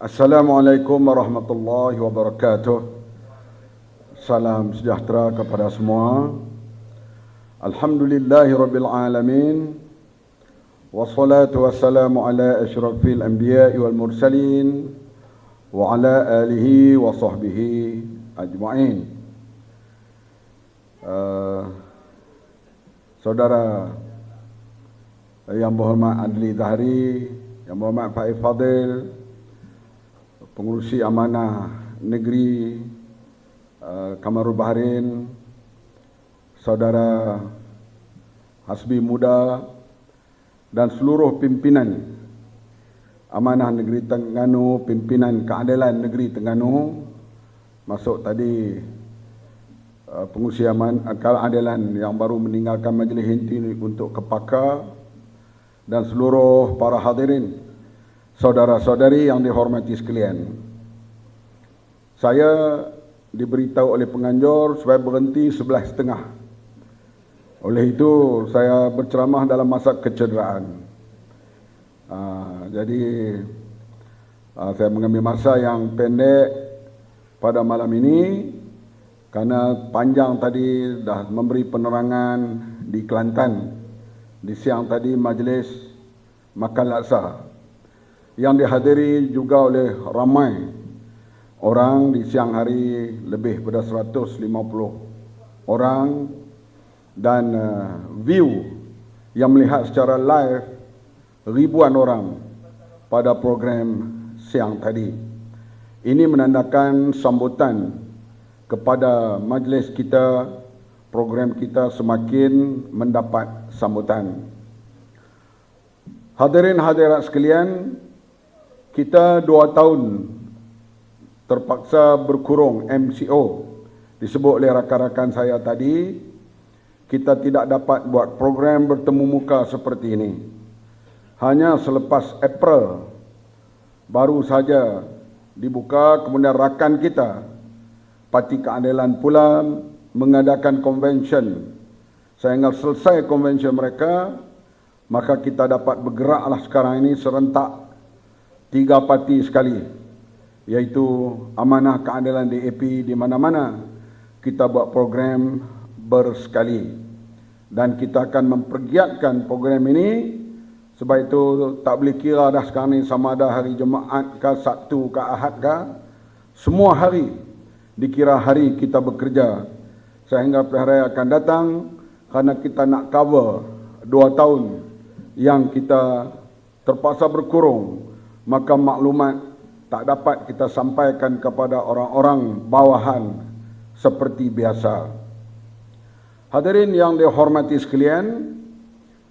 Assalamualaikum warahmatullahi wabarakatuh. Salam sejahtera kepada semua. Alhamdulillahirabbil alamin. Wassalatu wassalamu ala asyrafil anbiya'i wal mursalin wa ala alihi wa sahbihi ajma'in. Saudara yang berhormat Adli Zahari, yang berhormat Pak Fadil, pengurusi amanah negeri Kamarul Bahrain, saudara Hasbi Muda dan seluruh pimpinan amanah negeri Terengganu, pimpinan keadilan negeri Terengganu, masuk tadi pengurusi keadilan yang baru meninggalkan majlis inti untuk ke Paka, dan seluruh para hadirin, saudara-saudari yang dihormati sekalian. Saya diberitahu oleh penganjur supaya berhenti 11.30. Oleh itu saya berceramah dalam masa kecederaan. Jadi saya mengambil masa yang pendek pada malam ini kerana panjang tadi dah memberi penerangan di Kelantan. Di siang tadi majlis makan laksa yang dihadiri juga oleh ramai orang. Di siang hari lebih pada 150 orang, dan view yang melihat secara live ribuan orang pada program siang tadi. Ini menandakan sambutan kepada majlis kita, program kita semakin mendapat sambutan. Hadirin hadirat sekalian, kita 2 tahun terpaksa berkurung MCO. Disebut oleh rakan-rakan saya tadi, kita tidak dapat buat program bertemu muka seperti ini. Hanya selepas April baru saja dibuka, kemudian rakan kita Parti Keadilan pula mengadakan convention. Sehingga selesai convention mereka, maka kita dapat bergeraklah sekarang ini serentak 3 parti sekali, iaitu Amanah Keadilan DAP. Di mana-mana kita buat program bersekali, dan kita akan mempergiatkan program ini. Sebab itu tak boleh kira dah sekarang ini sama ada hari Jumaat ke, Sabtu ke, Ahad ke. Semua hari dikira hari kita bekerja sehingga pilihan raya akan datang, kerana kita nak cover 2 tahun yang kita terpaksa berkurung. Maka maklumat tak dapat kita sampaikan kepada orang-orang bawahan seperti biasa. Hadirin yang dihormati sekalian,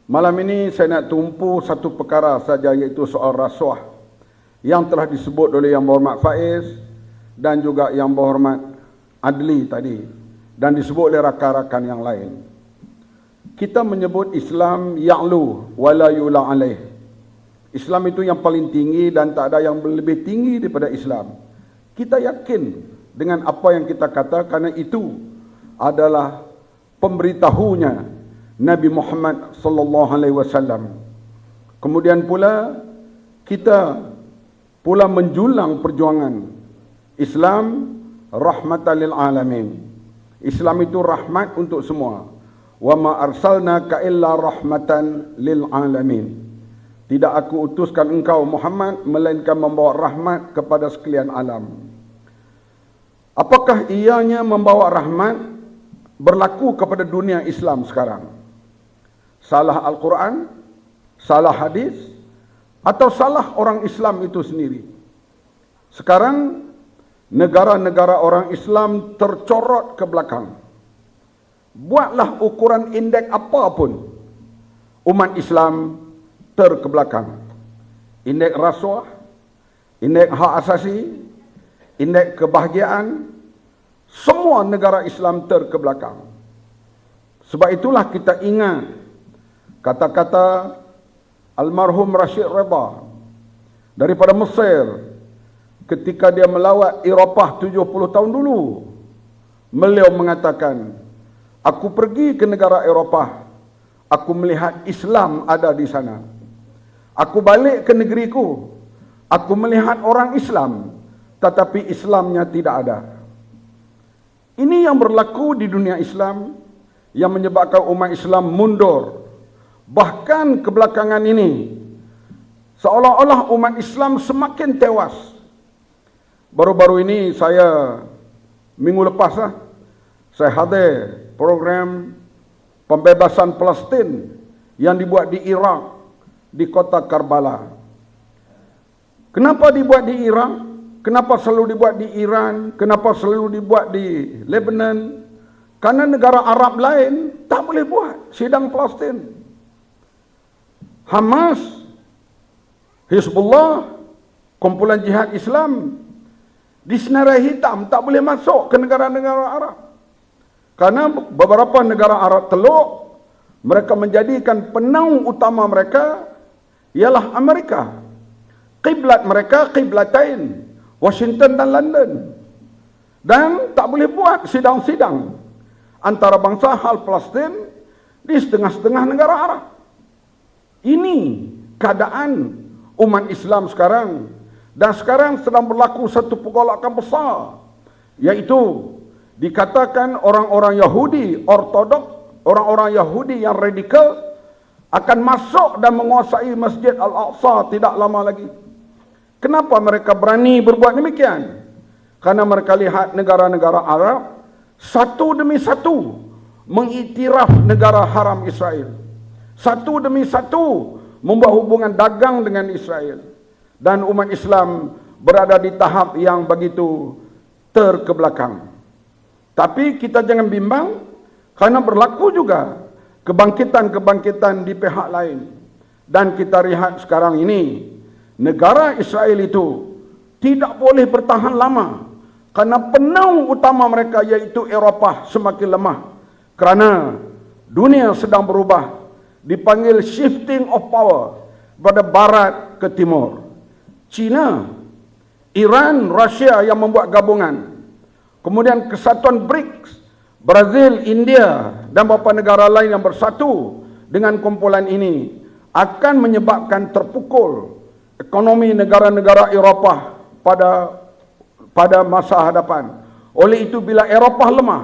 malam ini saya nak tumpu satu perkara saja, iaitu soal rasuah yang telah disebut oleh Yang Berhormat Faiz dan juga Yang Berhormat Adli tadi, dan disebut oleh rakan-rakan yang lain. Kita menyebut Islam ya'lu wa la yula alaih. Islam itu yang paling tinggi dan tak ada yang lebih tinggi daripada Islam. Kita yakin dengan apa yang kita kata kerana itu adalah pemberitahunya Nabi Muhammad sallallahu alaihi wasallam. Kemudian pula kita pula menjulang perjuangan Islam rahmatan lil alamin. Islam itu rahmat untuk semua. Wa ma arsalnaka illa rahmatan lil alamin. Tidak aku utuskan engkau Muhammad melainkan membawa rahmat kepada sekalian alam. Apakah ianya membawa rahmat berlaku kepada dunia Islam sekarang? Salah Al-Quran, salah hadis, atau salah orang Islam itu sendiri? Sekarang negara-negara orang Islam tercorot ke belakang. Buatlah ukuran indeks apapun, umat Islam terkebelakang. Indeks rasuah, indeks hak asasi, indeks kebahagiaan, semua negara Islam terkebelakang. Sebab itulah kita ingat kata-kata almarhum Rashid Rida daripada Mesir ketika dia melawat Eropah 70 tahun dulu. Beliau mengatakan, aku pergi ke negara Eropah, aku melihat Islam ada di sana. Aku balik ke negeriku, Aku melihat orang Islam, tetapi Islamnya tidak ada. Ini yang berlaku di dunia Islam, yang menyebabkan umat Islam mundur. Bahkan kebelakangan ini, seolah-olah umat Islam semakin tewas. Baru-baru ini minggu lepas saya hadir program pembebasan Palestin yang dibuat di Iraq, di kota Karbala. Kenapa dibuat di Iraq? Kenapa selalu dibuat di Iran? Kenapa selalu dibuat di Lebanon? Karena negara Arab lain tak boleh buat sidang Palestin. Hamas, Hizbullah, kumpulan jihad Islam di senarai hitam tak boleh masuk ke negara-negara Arab. Karena beberapa negara Arab Teluk, mereka menjadikan penaung utama mereka ialah Amerika. Kiblat mereka kiblatain, Washington dan London. Dan tak boleh buat sidang-sidang antarabangsa hal Palestin di setengah-setengah negara Arab. Ini keadaan umat Islam sekarang. Dan sekarang sedang berlaku satu pergolakan besar, yaitu dikatakan orang-orang Yahudi ortodok, orang-orang Yahudi yang radikal akan masuk dan menguasai Masjid Al-Aqsa tidak lama lagi. Kenapa mereka berani berbuat demikian? Karena mereka lihat negara-negara Arab satu demi satu mengiktiraf negara haram Israel. Satu demi satu membuat hubungan dagang dengan Israel. Dan umat Islam berada di tahap yang begitu terkebelakang. Tapi kita jangan bimbang, karena berlaku juga kebangkitan-kebangkitan di pihak lain. Dan kita lihat sekarang ini, negara Israel itu tidak boleh bertahan lama, karena penaung utama mereka yaitu Eropah semakin lemah. Kerana dunia sedang berubah, dipanggil shifting of power pada barat ke timur. China, Iran, Rusia yang membuat gabungan. Kemudian kesatuan BRICS, Brazil, India dan beberapa negara lain yang bersatu dengan kumpulan ini akan menyebabkan terpukul ekonomi negara-negara Eropah pada masa hadapan. Oleh itu bila Eropah lemah,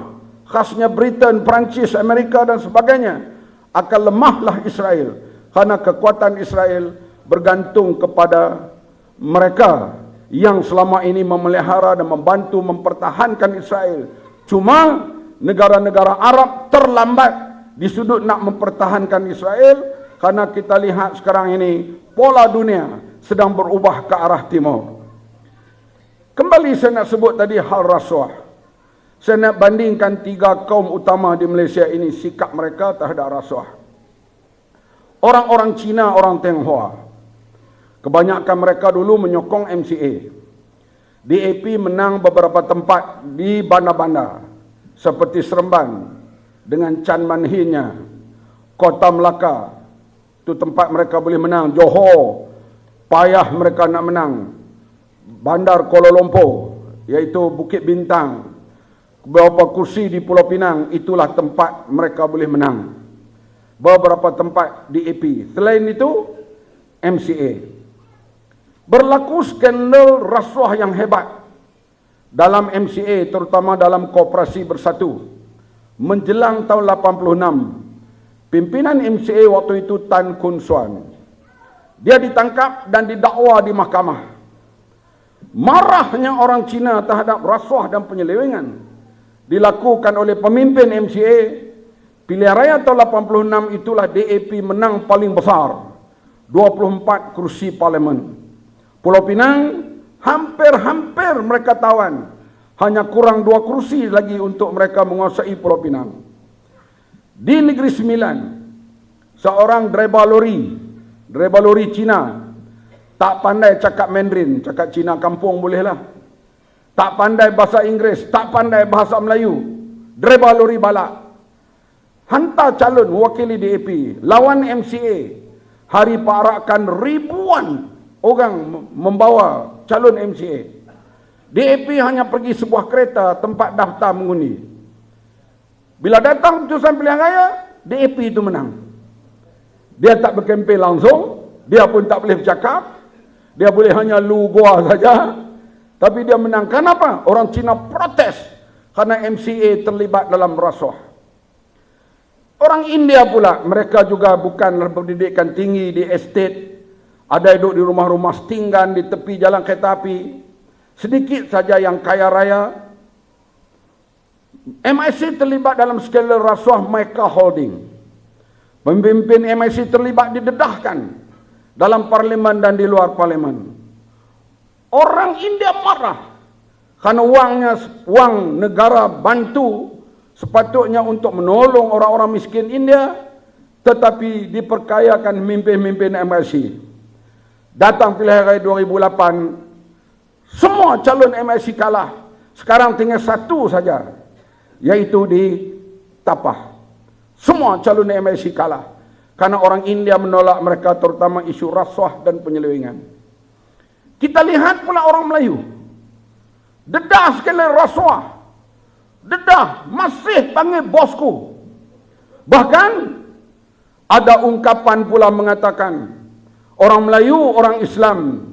khasnya Britain, Perancis, Amerika dan sebagainya, akan lemahlah Israel. Karena kekuatan Israel bergantung kepada mereka yang selama ini memelihara dan membantu mempertahankan Israel. Cuma negara-negara Arab terlambat di sudut nak mempertahankan Israel, karena kita lihat sekarang ini pola dunia sedang berubah ke arah timur. Kembali saya nak sebut tadi hal rasuah. Saya nak bandingkan tiga kaum utama di Malaysia ini, sikap mereka terhadap rasuah. Orang-orang Cina, orang Tionghoa, kebanyakan mereka dulu menyokong MCA. DAP menang beberapa tempat di bandar-bandar seperti Seremban dengan Chan Manhinnya, Kota Melaka, itu tempat mereka boleh menang. Johor, payah mereka nak menang. Bandar Kuala Lumpur, iaitu Bukit Bintang, beberapa kursi di Pulau Pinang, itulah tempat mereka boleh menang. Beberapa tempat DAP. Selain itu, MCA. Berlaku skandal rasuah yang hebat dalam MCA, terutama dalam Koperasi Bersatu. Menjelang tahun 86, pimpinan MCA waktu itu Tan Kun Suan, dia ditangkap dan didakwa di mahkamah. Marahnya orang Cina terhadap rasuah dan penyelewengan dilakukan oleh pemimpin MCA. Pilihan raya tahun 86 itulah DAP menang paling besar, 24 kursi parlimen. Pulau Pinang hampir mereka tawan. Hanya kurang 2 kursi lagi untuk mereka menguasai Pulau Pinang. Di Negeri Sembilan, seorang driver lori Cina, tak pandai cakap Mandarin, cakap Cina kampung bolehlah. Tak pandai bahasa Inggeris, tak pandai bahasa Melayu. Driver lori balak. Hantar calon wakili DAP, lawan MCA. Hari parakan ribuan orang membawa calon MCA. DAP hanya pergi sebuah kereta tempat daftar mengundi. Bila datang putusan pilihan raya, DAP itu menang. Dia tak berkempen langsung, dia pun tak boleh bercakap. Dia boleh hanya lu gua saja, tapi dia menang. Kenapa? Orang Cina protes karena MCA terlibat dalam rasuah. Orang India pula, mereka juga bukan berpendidikan tinggi di estate, ada duduk di rumah-rumah setinggan di tepi jalan kereta api. Sedikit saja yang kaya raya. MIC terlibat dalam skandal rasuah Mica Holding. Pemimpin MIC terlibat didedahkan dalam parlimen dan di luar parlimen. Orang India marah karena wang negara bantu sepatutnya untuk menolong orang-orang miskin India, tetapi diperkayakan pemimpin MIC. Datang pilihan raya 2008, semua calon MIC kalah. Sekarang tinggal satu saja, yaitu di Tapah. Semua calon MIC kalah karena orang India menolak mereka, terutama isu rasuah dan penyelewengan. Kita lihat pula orang Melayu, dedah sekali rasuah, dedah, masih panggil bosku. Bahkan ada ungkapan pula mengatakan, orang Melayu, orang Islam,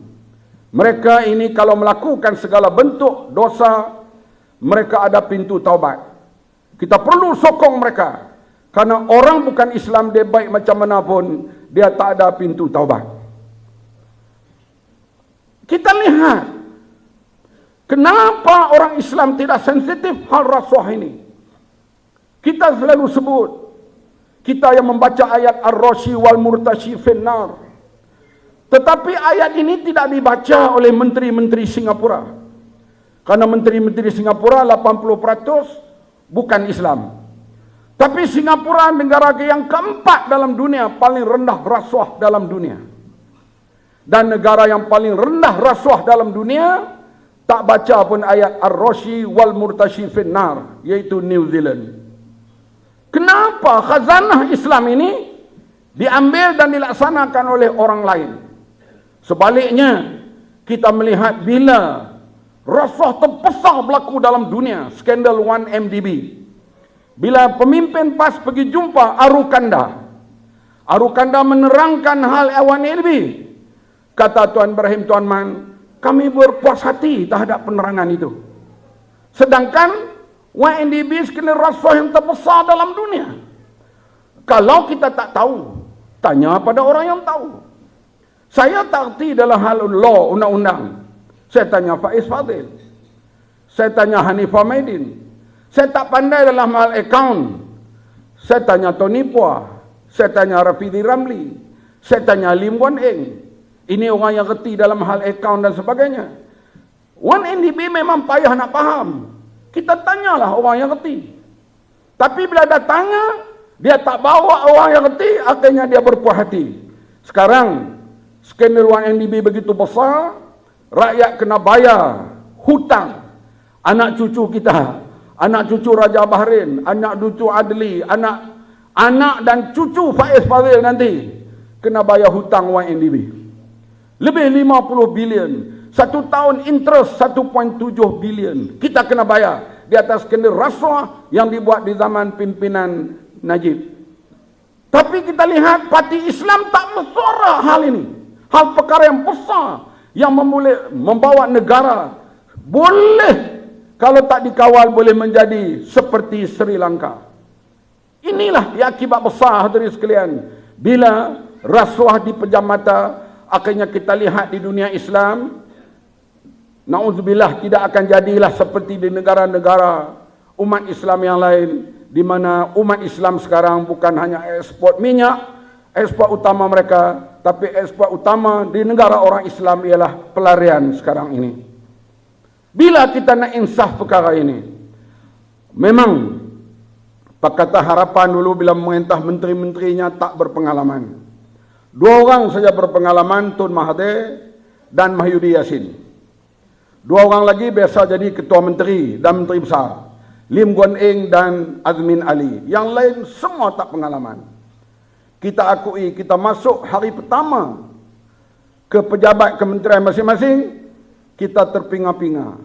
mereka ini kalau melakukan segala bentuk dosa, mereka ada pintu taubat. Kita perlu sokong mereka, karena orang bukan Islam, dia baik macam mana pun, dia tak ada pintu taubat. Kita lihat, kenapa orang Islam tidak sensitif hal rasuah ini. Kita selalu sebut, kita yang membaca ayat Ar-Rashi wal Murtashi finnar. Tetapi ayat ini tidak dibaca oleh menteri-menteri Singapura. Karena menteri-menteri Singapura 80% bukan Islam. Tapi Singapura negara yang keempat dalam dunia paling rendah rasuah dalam dunia. Dan negara yang paling rendah rasuah dalam dunia tak baca pun ayat Ar-Rashi wal Murtashi finnar, yaitu New Zealand. Kenapa khazanah Islam ini diambil dan dilaksanakan oleh orang lain? Sebaliknya, kita melihat bila rasuah terbesar berlaku dalam dunia, skandal 1MDB. Bila pemimpin PAS pergi jumpa Arukanda, Arukanda menerangkan hal 1MDB. Kata Tuan Ibrahim Tuan Man, kami berpuas hati terhadap penerangan itu. Sedangkan 1MDB skandal rasuah yang terbesar dalam dunia. Kalau kita tak tahu, tanya pada orang yang tahu. Saya tak erti dalam hal law, undang-undang. Saya tanya Faiz Fadil. Saya tanya Hanifah Maidin. Saya tak pandai dalam hal akaun. Saya tanya Tony Pua. Saya tanya Rafidi Ramli. Saya tanya Lim Guan Eng. Ini orang yang reti dalam hal akaun dan sebagainya. 1MDB memang payah nak faham. Kita tanyalah orang yang reti. Tapi bila dah tanya, dia tak bawa orang yang reti, akhirnya dia berpuas hati. Sekarang, skandal 1MDB begitu besar, rakyat kena bayar hutang. Anak cucu kita, anak cucu Raja Bahrain, anak cucu Adli, anak dan cucu Faiz Fadil nanti kena bayar hutang 1MDB. Lebih 50 bilion. Satu tahun interest 1.7 bilion. Kita kena bayar di atas skandal rasuah yang dibuat di zaman pimpinan Najib. Tapi kita lihat parti Islam tak bersuara hal ini. Hal perkara yang besar yang membawa negara boleh, kalau tak dikawal, boleh menjadi seperti Sri Lanka. Inilah yang akibat besar, hadirin sekalian. Bila rasuah dipejam mata, akhirnya kita lihat di dunia Islam, na'udzubillah, tidak akan jadilah seperti di negara-negara umat Islam yang lain, di mana umat Islam sekarang bukan hanya ekspor minyak, ekspor utama mereka, tapi ekspor utama di negara orang Islam ialah pelarian sekarang ini. Bila kita nak insaf perkara ini, memang Pakatan Harapan dulu bila memerintah menteri-menterinya tak berpengalaman. 2 orang saja berpengalaman, Tun Mahathir dan Mahyudi Yassin. 2 orang lagi biasa jadi ketua menteri dan menteri besar, Lim Guan Eng dan Azmin Ali. Yang lain semua tak pengalaman. Kita akui, kita masuk hari pertama ke pejabat kementerian masing-masing, kita terpinga-pinga.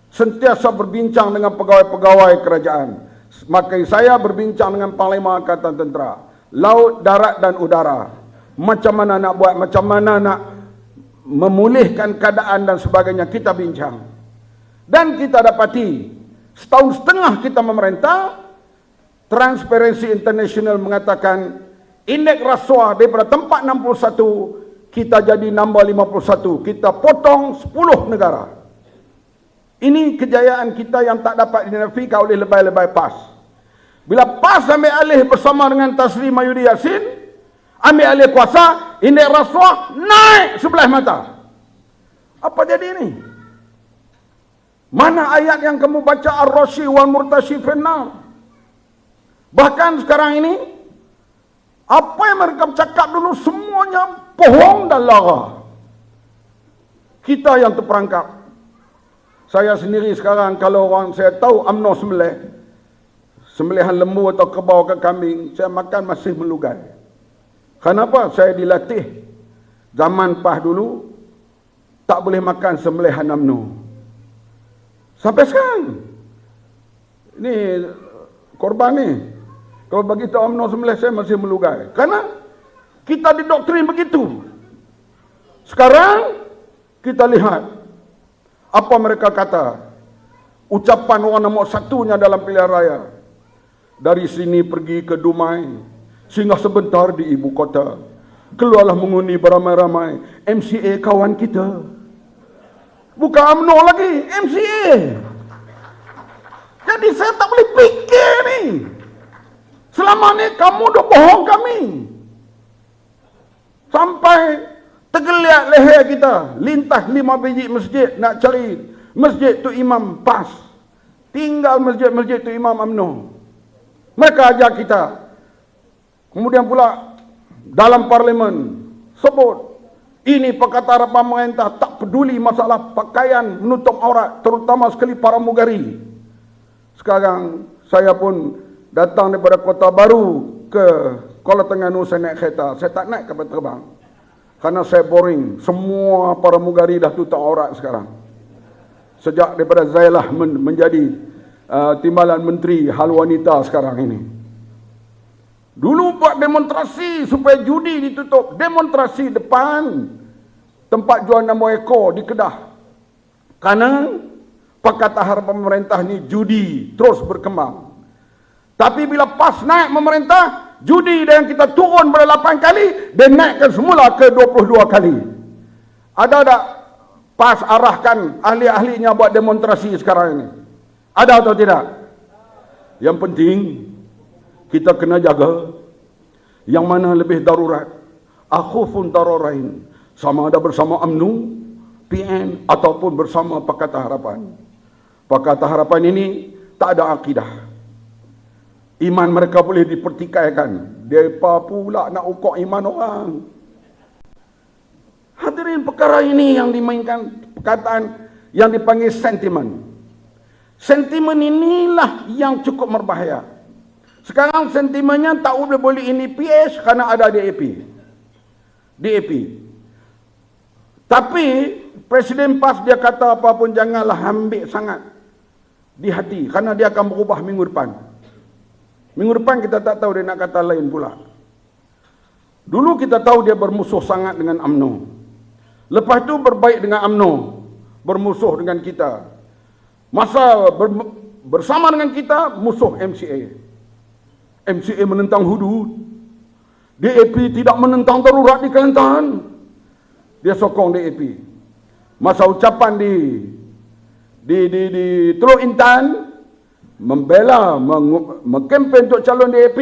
Sentiasa berbincang dengan pegawai-pegawai kerajaan. Maka saya berbincang dengan Panglima Angkatan Tentera, laut, darat dan udara. Macam mana nak buat, macam mana nak memulihkan keadaan dan sebagainya, kita bincang. Dan kita dapati, setahun setengah kita memerintah, Transparency International mengatakan indeks rasuah daripada tempat 61 kita jadi nombor 51. Kita potong 10 negara. Ini kejayaan kita yang tak dapat dinafikan oleh lebay-lebay PAS. Bila PAS ambil alih bersama dengan Tasri Mayudi Yassin, ambil alih kuasa, indeks rasuah naik sebelah mata. Apa jadi ini? Mana ayat yang kamu baca, Ar-Rashi wal Murtashi finnar? Bahkan sekarang ini, apa yang mereka cakap dulu semuanya bohong dan lara. Kita yang terperangkap. Saya sendiri sekarang, kalau orang saya tahu UMNO sembelihan lembu atau kerbau ke kambing, saya makan masih melugai. Kenapa? Saya dilatih zaman PAS dulu tak boleh makan sembelihan UMNO. Sampai sekarang ini korban ni, kalau bagi tahu UMNO sembelih, saya masih melugai. Karena kita didoktrin begitu. Sekarang kita lihat apa mereka kata. Ucapan orang nomor satunya dalam pilihan raya. Dari sini pergi ke Dumai, singgah sebentar di ibu kota. Keluarlah mengundi beramai-ramai. MCA kawan kita. Bukan UMNO lagi, MCA. Jadi saya tak boleh fikir ni. Selama ni kamu dah bohong kami. Sampai tergeliat leher kita. Lintas 5 biji masjid nak cari masjid tu imam PAS. Tinggal masjid-masjid tu imam UMNO. Mereka ajar kita. Kemudian pula dalam parlimen sebut ini perkataan pemerintah tak peduli masalah pakaian menutup aurat, terutama sekali para mugari. Sekarang saya pun datang daripada Kota Baru ke Kuala Terengganu, saya naik kereta. Saya tak naik kapal terbang. Karena saya boring. Semua para mugari dah tutup aurat sekarang. Sejak daripada Zailah menjadi timbalan menteri hal wanita sekarang ini. Dulu buat demonstrasi supaya judi ditutup. Demonstrasi depan tempat jual 6 ekor di Kedah. Karena Pakatan Harapan pemerintah ni judi terus berkembang. Tapi bila PAS naik memerintah, judi yang kita turun pada 8 kali, dia naikkan semula ke 22 kali. Ada tak PAS arahkan ahli-ahlinya buat demonstrasi sekarang ini? Ada atau tidak? Yang penting, kita kena jaga yang mana lebih darurat. Akhufun dararain. Sama ada bersama UMNO, PN, ataupun bersama Pakatan Harapan. Pakatan Harapan ini tak ada akidah. Iman mereka boleh dipertikaikan. Mereka pula nak ukur iman orang. Hadirin, perkara ini yang dimainkan perkataan yang dipanggil sentimen. Sentimen inilah yang cukup berbahaya. Sekarang sentimennya tak boleh ini PH kerana ada DAP. Tapi Presiden PAS dia kata apa pun janganlah ambil sangat di hati kerana dia akan berubah minggu depan. Minggu depan kita tak tahu dia nak kata lain pula. Dulu kita tahu dia bermusuh sangat dengan UMNO. Lepas tu berbaik dengan UMNO, bermusuh dengan kita. Masa bersama dengan kita, musuh MCA. MCA menentang hudud. DAP tidak menentang darurat di Kelantan. Dia sokong DAP. Masa ucapan di Teluk Intan, membela, mengkempen untuk calon DAP,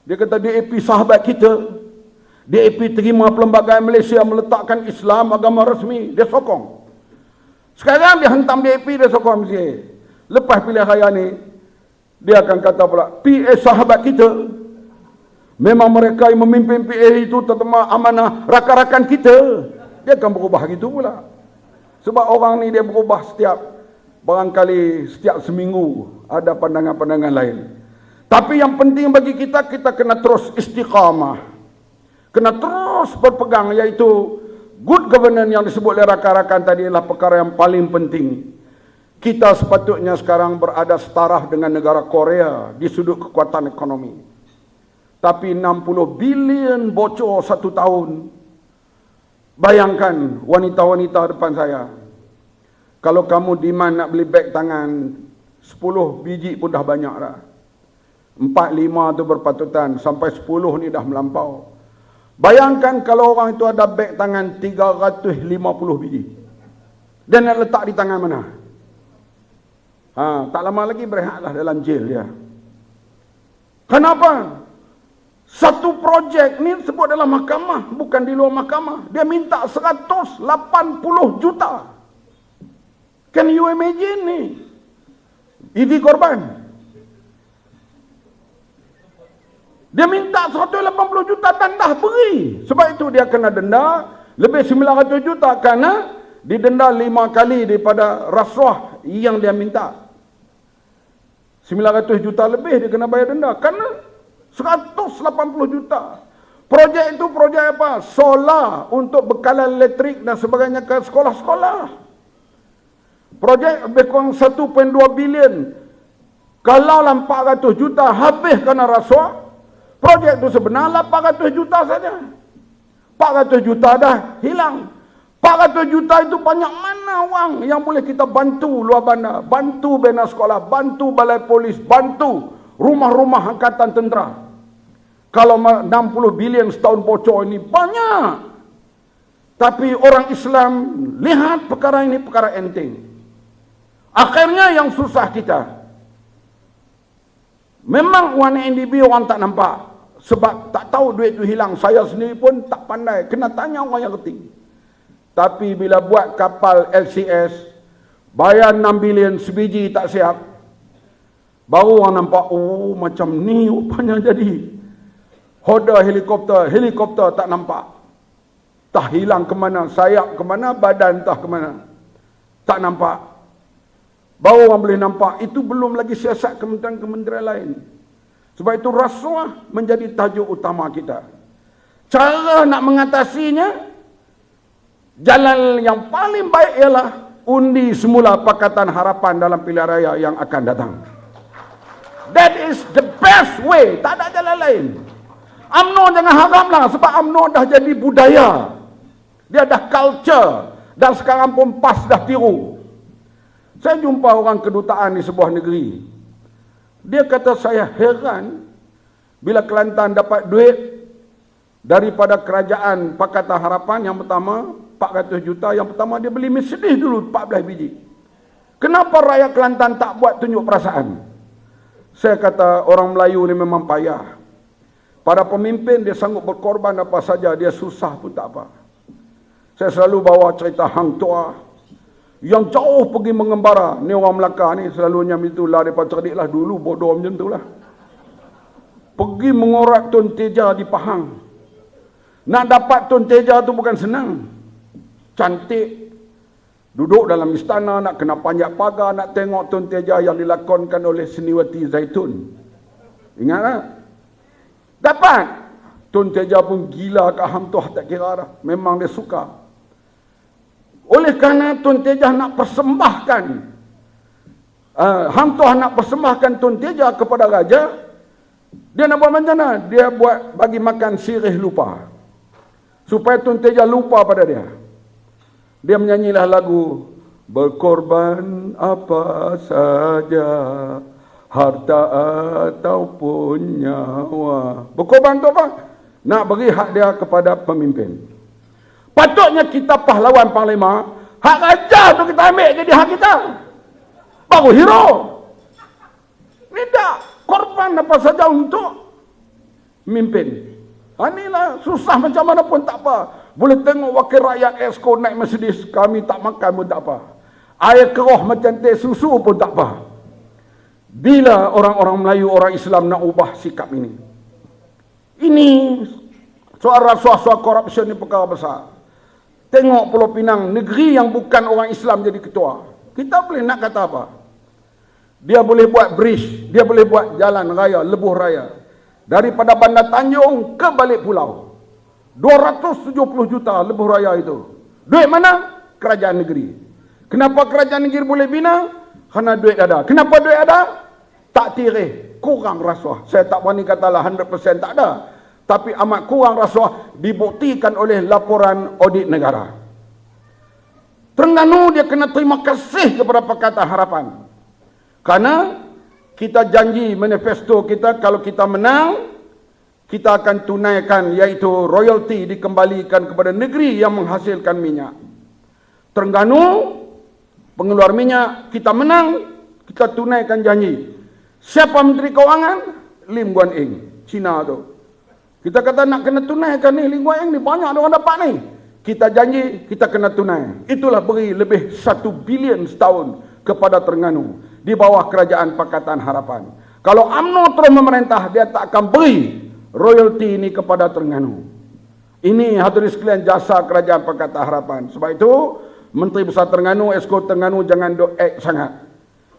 dia kata DAP sahabat kita. DAP terima Perlembagaan Malaysia meletakkan Islam agama rasmi, dia sokong. Sekarang dia hentam DAP, dia sokong MCA. Lepas pilihan raya ni, dia akan kata pula, PA sahabat kita. Memang mereka yang memimpin PA itu terutama amanah rakan-rakan kita. Dia akan berubah gitu pula. Sebab orang ni dia berubah barangkali setiap seminggu ada pandangan-pandangan lain. Tapi yang penting bagi kita, kita kena terus istiqamah. Kena terus berpegang, iaitu good governance yang disebut oleh rakan-rakan tadi adalah perkara yang paling penting. Kita sepatutnya sekarang berada setara dengan negara Korea di sudut kekuatan ekonomi. Tapi 60 bilion bocor satu tahun. Bayangkan wanita-wanita depan saya. Kalau kamu demand nak beli beg tangan 10 biji pun dah banyak dah. 4, 5 tu berpatutan, sampai 10 ni dah melampau. Bayangkan kalau orang itu ada beg tangan 350 biji. Dia nak letak di tangan mana? Tak lama lagi berehatlah dalam jail dia. Kenapa? Satu projek ni sebut dalam mahkamah, bukan di luar mahkamah. Dia minta 180 juta. Can you imagine ni? Ini korban. Dia minta 180 juta dan dah beri. Sebab itu dia kena denda lebih 900 juta kerana didenda 5 kali daripada rasuah yang dia minta. 900 juta lebih dia kena bayar denda kerana 180 juta. Projek itu projek apa? Solar untuk bekalan elektrik dan sebagainya ke sekolah-sekolah. Projek lebih kurang 1.2 bilion. Kalau 400 juta habis kerana rasuah, projek itu sebenar 800 juta saja. 400 juta dah hilang. 400 juta itu banyak mana wang yang boleh kita bantu luar bandar, bantu bina sekolah, bantu balai polis, bantu rumah-rumah angkatan tentera. Kalau 60 bilion setahun bocor ini banyak. Tapi orang Islam lihat perkara ini perkara enteng. Akhirnya yang susah kita. Memang warna NDB orang tak nampak. Sebab tak tahu duit itu hilang. Saya sendiri pun tak pandai. Kena tanya orang yang kerti. Tapi bila buat kapal LCS, bayar 6 bilion sebiji tak siap. Baru orang nampak, oh macam ni rupanya jadi. Hoda helikopter tak nampak. Tak hilang ke mana, sayap ke mana, badan entah ke mana. Tak nampak. Baru orang boleh nampak, itu belum lagi siasat kementerian-kementerian lain. Sebab itu rasuah menjadi tajuk utama kita. Cara nak mengatasinya, jalan yang paling baik ialah undi semula Pakatan Harapan dalam pilihan raya yang akan datang. That is the best way. Tak ada jalan lain. UMNO jangan haramlah sebab UMNO dah jadi budaya. Dia dah culture. Dan sekarang pun PAS dah tiru. Saya jumpa orang kedutaan di sebuah negeri. Dia kata saya heran bila Kelantan dapat duit daripada kerajaan Pakatan Harapan. Yang pertama 400 juta. Yang pertama dia beli Mercedes dulu 14 biji. Kenapa rakyat Kelantan tak buat tunjuk perasaan? Saya kata orang Melayu ni memang payah. Para pemimpin dia sanggup berkorban apa saja. Dia susah pun tak apa. Saya selalu bawa cerita Hang Tuah yang jauh pergi mengembara. Ni orang Melaka ni selalunya itulah mereka cerdik lah. Dulu bodoh macam tu lah. Pergi mengorak Tun Teja di Pahang. Nak dapat Tun Teja tu bukan senang. Cantik. Duduk dalam istana nak kena panjat pagar nak tengok Tun Teja yang dilakonkan oleh Seniwati Zaitun. Ingat tak? Dapat. Tun Teja pun gila kat Hang Tuah tak kira dah. Memang dia suka. Oleh kerana Tun Teja nak persembahkan Hang Tuah nak persembahkan Tun Teja kepada raja, dia nak buat macam mana? Dia buat bagi makan sirih lupa supaya Tun Teja lupa pada dia. Dia menyanyilah lagu berkorban apa saja, harta ataupun nyawa. Berkorban tu apa? Nak beri hak dia kepada pemimpin. Patutnya kita pahlawan panglima, hak raja tu kita ambil jadi hak kita. Baru hero. Ni tak korban apa saja untuk memimpin. Inilah susah macam mana pun tak apa. Boleh tengok wakil rakyat Exco naik Mercedes, kami tak makan pun tak apa. Air keroh macam teh susu pun tak apa. Bila orang-orang Melayu, orang Islam nak ubah sikap ini? Ini soal rasuah, soal korupsi ni perkara besar. Tengok Pulau Pinang, negeri yang bukan orang Islam jadi ketua. Kita boleh nak kata apa? Dia boleh buat bridge, dia boleh buat jalan raya, lebuh raya. Daripada Bandar Tanjung ke balik pulau. 270 juta lebuh raya itu. Duit mana? Kerajaan negeri. Kenapa kerajaan negeri boleh bina? Kerana duit ada. Kenapa duit ada? Tak tirih. Kurang rasuah. Saya tak berani katalah 100% tak ada. tapi amat kurang rasuah dibuktikan oleh laporan audit negara. Terengganu dia kena terima kasih kepada Pakatan Harapan. Karena kita janji manifesto kita kalau kita menang, kita akan tunaikan iaitu royalti dikembalikan kepada negeri yang menghasilkan minyak. Terengganu, pengeluar minyak, kita menang, kita tunaikan janji. Siapa Menteri Kewangan? Lim Guan Eng, Cina tu. Kita kata nak kena tunaikan ni, Lim Guan Eng ni banyak orang dapat ni. Kita janji, kita kena tunai. Itulah beri lebih 1 bilion setahun kepada Terengganu di bawah kerajaan Pakatan Harapan. Kalau UMNO terus memerintah, dia tak akan beri royalti ini kepada Terengganu. Ini hadirin sekalian jasa kerajaan Pakatan Harapan. Sebab itu Menteri Besar Terengganu, Esko Terengganu jangan act sangat.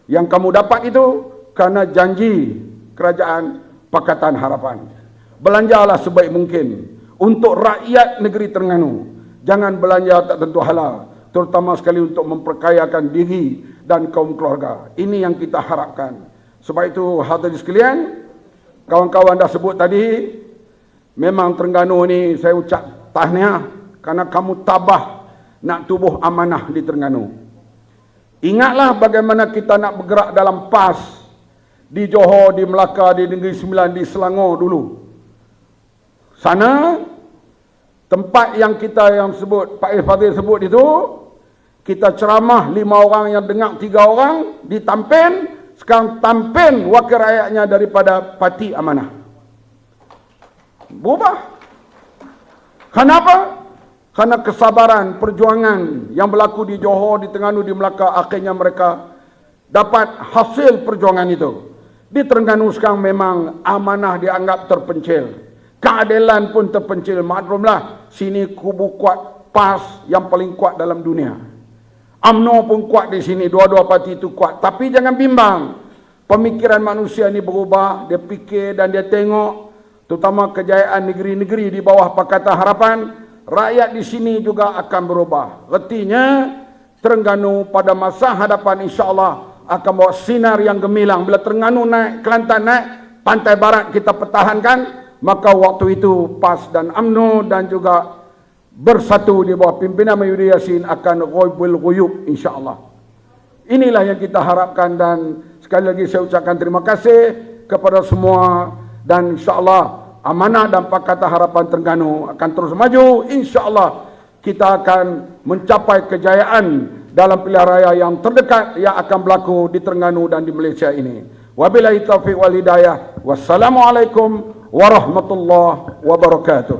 Yang kamu dapat itu kerana janji kerajaan Pakatan Harapan. Belanjalah sebaik mungkin untuk rakyat negeri Terengganu. Jangan belanja tak tentu halal, terutama sekali untuk memperkayakan diri dan kaum keluarga. Ini yang kita harapkan. Sebab itu hadirin sekalian, kawan-kawan dah sebut tadi, memang Terengganu ni saya ucap tahniah kerana kamu tabah nak tubuh amanah di Terengganu. Ingatlah bagaimana kita nak bergerak dalam PAS di Johor, di Melaka, di Negeri Sembilan, di Selangor dulu. Sana tempat yang kita yang sebut Pak Fadil sebut itu, kita ceramah 5 orang yang dengar 3 orang di Tampen, sekarang Tampen wakil rakyatnya daripada Parti Amanah. Berubah. Kenapa? Karena kesabaran, perjuangan yang berlaku di Johor, di Terengganu, di Melaka, akhirnya mereka dapat hasil perjuangan itu. Di Terengganu sekarang memang amanah dianggap terpencil. Keadilan pun terpencil. Maklumlah, sini kubu kuat PAS yang paling kuat dalam dunia. UMNO pun kuat di sini, dua-dua parti itu kuat. Tapi jangan bimbang. Pemikiran manusia ini berubah, dia fikir dan dia tengok, terutama kejayaan negeri-negeri di bawah Pakatan Harapan, rakyat di sini juga akan berubah. Artinya, Terengganu pada masa hadapan insya-Allah akan bawa sinar yang gemilang. Bila Terengganu naik, Kelantan naik, pantai barat kita pertahankan, maka waktu itu PAS dan UMNO dan juga bersatu di bawah pimpinan Mahyudin Yassin akan ghaibul ghuyub insya-Allah. Inilah yang kita harapkan dan sekali lagi saya ucapkan terima kasih kepada semua dan insya-Allah amanah dan Pakatan Harapan Terengganu akan terus maju. Insya-Allah kita akan mencapai kejayaan dalam pilihan raya yang terdekat yang akan berlaku di Terengganu dan di Malaysia ini. Wabillahi taufiq wal hidayah. Wassalamualaikum warahmatullahi wabarakatuh.